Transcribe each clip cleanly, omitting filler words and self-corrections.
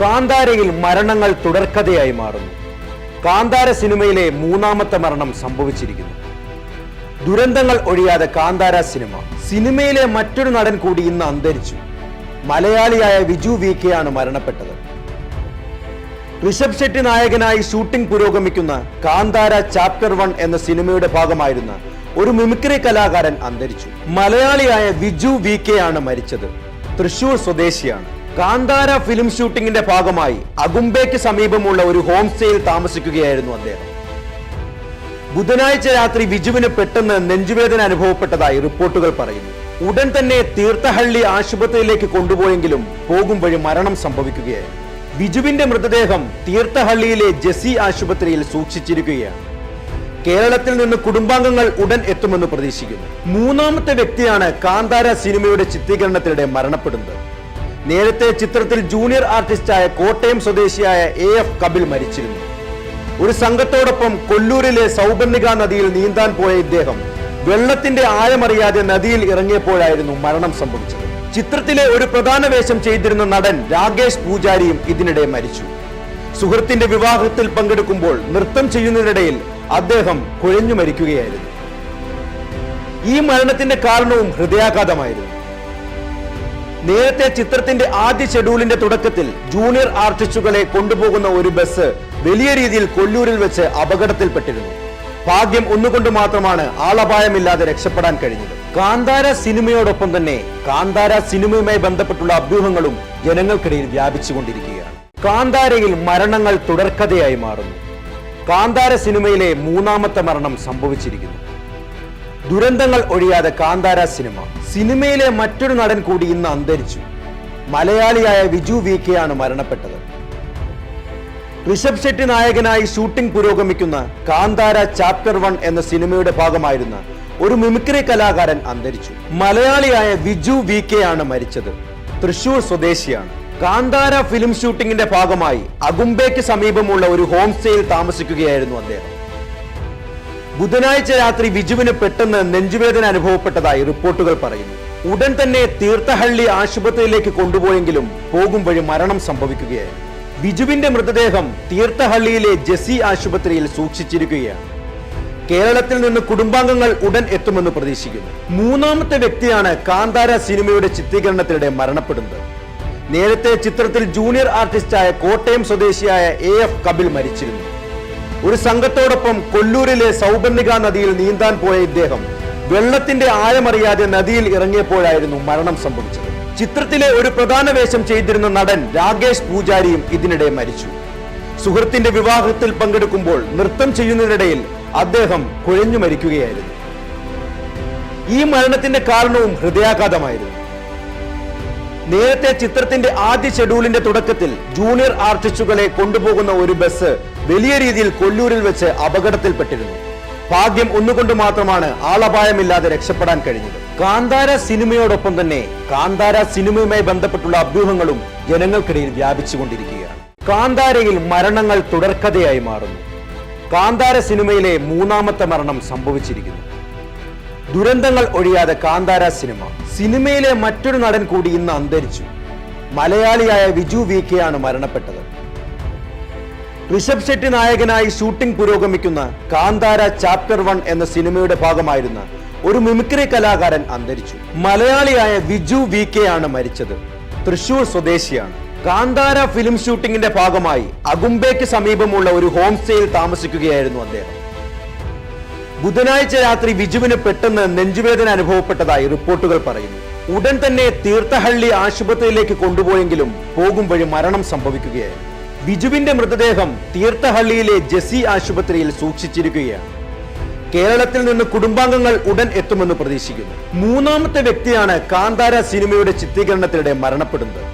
കാന്താരയിൽ മരണങ്ങൾ തുടർക്കഥയായി മാറുന്നു. കാന്താര സിനിമയിലെ മൂന്നാമത്തെ മരണം സംഭവിച്ചിരിക്കുന്നു. ദുരന്തങ്ങൾ ഒഴിയാതെ കാന്താര സിനിമയിലെ മറ്റൊരു നടൻ കൂടി ഇന്ന് അന്തരിച്ചു. മലയാളിയായ വിജു VK ആണ് മരണപ്പെട്ടത്. ഋഷഭ് ഷെട്ടി നായകനായി ഷൂട്ടിംഗ് പുരോഗമിക്കുന്ന കാന്താര ചാപ്റ്റർ 1 എന്ന സിനിമയുടെ ഭാഗമായിരുന്ന ഒരു മിമിക്രി കലാകാരൻ അന്തരിച്ചു. മലയാളിയായ വിജു VK ആണ് മരിച്ചത്. തൃശൂർ സ്വദേശിയാണ്. കാന്താര ഫിലിം ഷൂട്ടിംഗിന്റെ ഭാഗമായി അഗുംബയ്ക്ക് സമീപമുള്ള ഒരു ഹോം സ്റ്റേയിൽ താമസിക്കുകയായിരുന്നു അദ്ദേഹം. ബുധനാഴ്ച രാത്രി വിജുവിന് പെട്ടെന്ന് നെഞ്ചുവേദന അനുഭവപ്പെട്ടതായി റിപ്പോർട്ടുകൾ പറയുന്നു. ഉടൻ തന്നെ തീർത്ഥഹള്ളി ആശുപത്രിയിലേക്ക് കൊണ്ടുപോയെങ്കിലും പോകും വഴി മരണം സംഭവിക്കുകയായിരുന്നു. വിജുവിന്റെ മൃതദേഹം തീർത്ഥഹള്ളിയിലെ ജെസി ആശുപത്രിയിൽ സൂക്ഷിച്ചിരിക്കുകയാണ്. കേരളത്തിൽ നിന്ന് കുടുംബാംഗങ്ങൾ ഉടൻ എത്തുമെന്ന് പ്രതീക്ഷിക്കുന്നു. മൂന്നാമത്തെ വ്യക്തിയാണ് കാന്താര സിനിമയുടെ ചിത്രീകരണത്തിനിടെ മരണപ്പെടുന്നത്. നേരത്തെ ചിത്രത്തിൽ ജൂനിയർ ആർട്ടിസ്റ്റായ കോട്ടയം സ്വദേശിയായ AF കപിൽ മരിച്ചിരുന്നു. ഒരു സംഘത്തോടൊപ്പം കൊല്ലൂരിലെ സൗബർണിക നദിയിൽ നീന്താൻ പോയ ഇദ്ദേഹം വെള്ളത്തിന്റെ ആഴമറിയാതെ നദിയിൽ ഇറങ്ങിയപ്പോഴായിരുന്നു മരണം സംഭവിച്ചത്. ചിത്രത്തിലെ ഒരു പ്രധാന വേഷം ചെയ്തിരുന്ന നടൻ രാകേഷ് പൂജാരിയും ഇതിനിടെ മരിച്ചു. സുഹൃത്തിന്റെ വിവാഹത്തിൽ പങ്കെടുക്കുമ്പോൾ നൃത്തം ചെയ്യുന്നതിനിടയിൽ അദ്ദേഹം കുഴഞ്ഞു മരിക്കുകയായിരുന്നു. ഈ മരണത്തിന്റെ കാരണവും ഹൃദയാഘാതമായിരുന്നു. നേരത്തെ ചിത്രത്തിന്റെ ആദ്യ ഷെഡ്യൂളിന്റെ തുടക്കത്തിൽ ജൂനിയർ ആർട്ടിസ്റ്റുകളെ കൊണ്ടുപോകുന്ന ഒരു ബസ് വലിയ രീതിയിൽ കൊല്ലൂരിൽ വെച്ച് അപകടത്തിൽപ്പെട്ടിരുന്നു. ഭാഗ്യം ഒന്നുകൊണ്ട് മാത്രമാണ് ആളപായമില്ലാതെ രക്ഷപ്പെടാൻ കഴിഞ്ഞത്. കാന്താര സിനിമയോടൊപ്പം തന്നെ കാന്താര സിനിമയുമായി ബന്ധപ്പെട്ടുള്ള അഭ്യൂഹങ്ങളും ജനങ്ങൾക്കിടയിൽ വ്യാപിച്ചുകൊണ്ടിരിക്കുകയാണ്. കാന്താരയിൽ മരണങ്ങൾ തുടർക്കഥയായി മാറുന്നു. കാന്താര സിനിമയിലെ മൂന്നാമത്തെ മരണം സംഭവിച്ചിരിക്കുന്നു. ദുരന്തങ്ങൾ ഒഴിയാതെ കാന്താര സിനിമയിലെ മറ്റൊരു നടൻ കൂടി ഇന്ന് അന്തരിച്ചു. മലയാളിയായ വിജു VK ആണ് മരണപ്പെട്ടത്. ഋഷഭ് ഷെട്ടി നായകനായി ഷൂട്ടിംഗ് പുരോഗമിക്കുന്ന കാന്താര ചാപ്റ്റർ 1 എന്ന സിനിമയുടെ ഭാഗമായിരുന്ന ഒരു മിമിക്രി കലാകാരൻ അന്തരിച്ചു. മലയാളിയായ വിജു VK ആണ് മരിച്ചത്. തൃശൂർ സ്വദേശിയാണ്. കാന്താര ഫിലിം ഷൂട്ടിംഗിന്റെ ഭാഗമായി അഗുംബയ്ക്ക് സമീപമുള്ള ഒരു ഹോം സ്റ്റേയിൽ താമസിക്കുകയായിരുന്നു അദ്ദേഹം. ബുധനാഴ്ച രാത്രി വിജുവിന് പെട്ടെന്ന് നെഞ്ചുവേദന അനുഭവപ്പെട്ടതായി റിപ്പോർട്ടുകൾ പറയുന്നു. ഉടൻ തന്നെ തീർത്ഥഹള്ളി ആശുപത്രിയിലേക്ക് കൊണ്ടുപോയെങ്കിലും പോകും വഴി മരണം സംഭവിക്കുകയായിരുന്നു. വിജുവിന്റെ മൃതദേഹം തീർത്ഥഹള്ളിയിലെ ജെസി ആശുപത്രിയിൽ സൂക്ഷിച്ചിരിക്കുകയാണ്. കേരളത്തിൽ നിന്ന് കുടുംബാംഗങ്ങൾ ഉടൻ എത്തുമെന്ന് പ്രതീക്ഷിക്കുന്നു. മൂന്നാമത്തെ വ്യക്തിയാണ് കാന്താര സിനിമയുടെ ചിത്രീകരണത്തിനിടെ മരണപ്പെടുന്നത്. നേരത്തെ ചിത്രത്തിൽ ജൂനിയർ ആർട്ടിസ്റ്റായ കോട്ടയം സ്വദേശിയായ AF കപിൽ മരിച്ചിരുന്നു. ഒരു സംഘത്തോടൊപ്പം കൊല്ലൂരിലെ സൗബർണിക നദിയിൽ നീന്താൻ പോയ ഇദ്ദേഹം വെള്ളത്തിന്റെ ആഴമറിയാതെ നദിയിൽ ഇറങ്ങിയപ്പോഴായിരുന്നു മരണം സംഭവിച്ചത്. ചിത്രത്തിലെ ഒരു പ്രധാന വേഷം ചെയ്തിരുന്ന നടൻ രാകേഷ് പൂജാരിയും ഇതിനിടെ മരിച്ചു. സുഹൃത്തിന്റെ വിവാഹത്തിൽ പങ്കെടുക്കുമ്പോൾ നൃത്തം ചെയ്യുന്നതിനിടയിൽ അദ്ദേഹം കുഴഞ്ഞു മരിക്കുകയായിരുന്നു. ഈ മരണത്തിന്റെ കാരണവും ഹൃദയാഘാതമായിരുന്നു. നേരത്തെ ചിത്രത്തിന്റെ ആദ്യ ഷെഡ്യൂളിന്റെ തുടക്കത്തിൽ ജൂനിയർ ആർട്ടിസ്റ്റുകളെ കൊണ്ടുപോകുന്ന ഒരു ബസ് വലിയ രീതിയിൽ കൊല്ലൂരിൽ വെച്ച് അപകടത്തിൽപ്പെട്ടിരുന്നു. ഭാഗ്യം ഒന്നുകൊണ്ട് മാത്രമാണ് ആളപായമില്ലാതെ രക്ഷപ്പെടാൻ കഴിഞ്ഞത്. കാന്താര സിനിമയോടൊപ്പം തന്നെ കാന്താര സിനിമയുമായി ബന്ധപ്പെട്ടുള്ള അഭ്യൂഹങ്ങളും ജനങ്ങൾക്കിടയിൽ വ്യാപിച്ചുകൊണ്ടിരിക്കുകയാണ്. കാന്താരയിൽ മരണങ്ങൾ തുടർക്കഥയായി മാറുന്നു. കാന്താര സിനിമയിലെ മൂന്നാമത്തെ മരണം സംഭവിച്ചിരിക്കുന്നു. ദുരന്തങ്ങൾ ഒഴിയാതെ കാന്താര സിനിമയിലെ മറ്റൊരു നടൻ കൂടി ഇന്ന് അന്തരിച്ചു. മലയാളിയായ വിജു VK ആണ് മരണപ്പെട്ടത്. ഋഷഭ് ഷെട്ടി നായകനായി ഷൂട്ടിംഗ് പുരോഗമിക്കുന്ന കാന്താര ചാപ്റ്റർ 1 എന്ന സിനിമയുടെ ഭാഗമായിരുന്ന ഒരു മിമിക്രി കലാകാരൻ അന്തരിച്ചു. മലയാളിയായ വിജു VK ആണ് മരിച്ചത്. തൃശൂർ സ്വദേശിയാണ്. കാന്താര ഫിലിം ഷൂട്ടിംഗിന്റെ ഭാഗമായി അഗുംബയ്ക്ക് സമീപമുള്ള ഒരു ഹോം സ്റ്റേയിൽ താമസിക്കുകയായിരുന്നു അദ്ദേഹം. ബുധനാഴ്ച രാത്രി വിജുവിന് പെട്ടെന്ന് നെഞ്ചുവേദന അനുഭവപ്പെട്ടതായി റിപ്പോർട്ടുകൾ പറയുന്നു. ഉടൻ തന്നെ തീർത്ഥഹള്ളി ആശുപത്രിയിലേക്ക് കൊണ്ടുപോയെങ്കിലും പോകും വഴി മരണം സംഭവിക്കുകയായിരുന്നു. വിജുവിന്റെ മൃതദേഹം തീർത്ഥഹള്ളിയിലെ ജെസി ആശുപത്രിയിൽ സൂക്ഷിച്ചിരിക്കുകയാണ്. കേരളത്തിൽ നിന്ന് കുടുംബാംഗങ്ങൾ ഉടൻ എത്തുമെന്ന് പ്രതീക്ഷിക്കുന്നു. മൂന്നാമത്തെ വ്യക്തിയാണ് കാന്താര സിനിമയുടെ ചിത്രീകരണത്തിനിടെ മരണപ്പെടുന്നത്.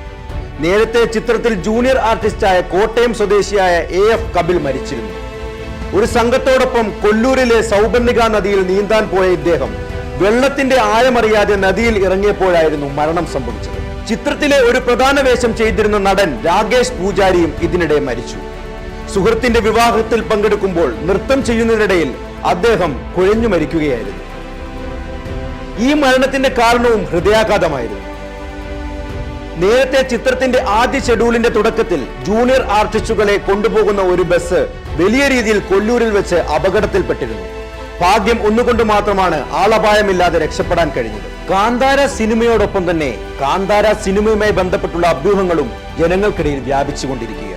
നേരത്തെ ചിത്രത്തിൽ ജൂനിയർ ആർട്ടിസ്റ്റായ കോട്ടയം സ്വദേശിയായ AF കപിൽ മരിച്ചിരുന്നു. ഒരു സംഘത്തോടൊപ്പം കൊല്ലൂരിലെ സൗബർണിക നദിയിൽ നീന്താൻ പോയ ഇദ്ദേഹം വെള്ളത്തിന്റെ ആഴമറിയാതെ നദിയിൽ ഇറങ്ങിയപ്പോഴായിരുന്നു മരണം സംഭവിച്ചത്. ചിത്രത്തിലെ ഒരു പ്രധാന വേഷം ചെയ്തിരുന്ന നടൻ രാകേഷ് പൂജാരിയും ഇതിനിടെ മരിച്ചു. സുഹൃത്തിന്റെ വിവാഹത്തിൽ പങ്കെടുക്കുമ്പോൾ നൃത്തം ചെയ്യുന്നതിനിടയിൽ അദ്ദേഹം കുഴഞ്ഞു മരിക്കുകയായിരുന്നു. ഈ മരണത്തിന്റെ കാരണവും ഹൃദയാഘാതമായിരുന്നു. നേരത്തെ ചിത്രത്തിന്റെ ആദ്യ ഷെഡ്യൂളിന്റെ തുടക്കത്തിൽ ജൂനിയർ ആർട്ടിസ്റ്റുകളെ കൊണ്ടുപോകുന്ന ഒരു ബസ് വലിയ രീതിയിൽ കൊല്ലൂരിൽ വെച്ച് അപകടത്തിൽപ്പെട്ടിരുന്നു. ഭാഗ്യം ഒന്നുകൊണ്ട് മാത്രമാണ് ആളപായമില്ലാതെ രക്ഷപ്പെടാൻ കഴിഞ്ഞത്. കാന്താര സിനിമയോടൊപ്പം തന്നെ കാന്താര സിനിമയുമായി ബന്ധപ്പെട്ടുള്ള അഭ്യൂഹങ്ങളും ജനങ്ങൾക്കിടയിൽ വ്യാപിച്ചുകൊണ്ടിരിക്കുകയാണ്.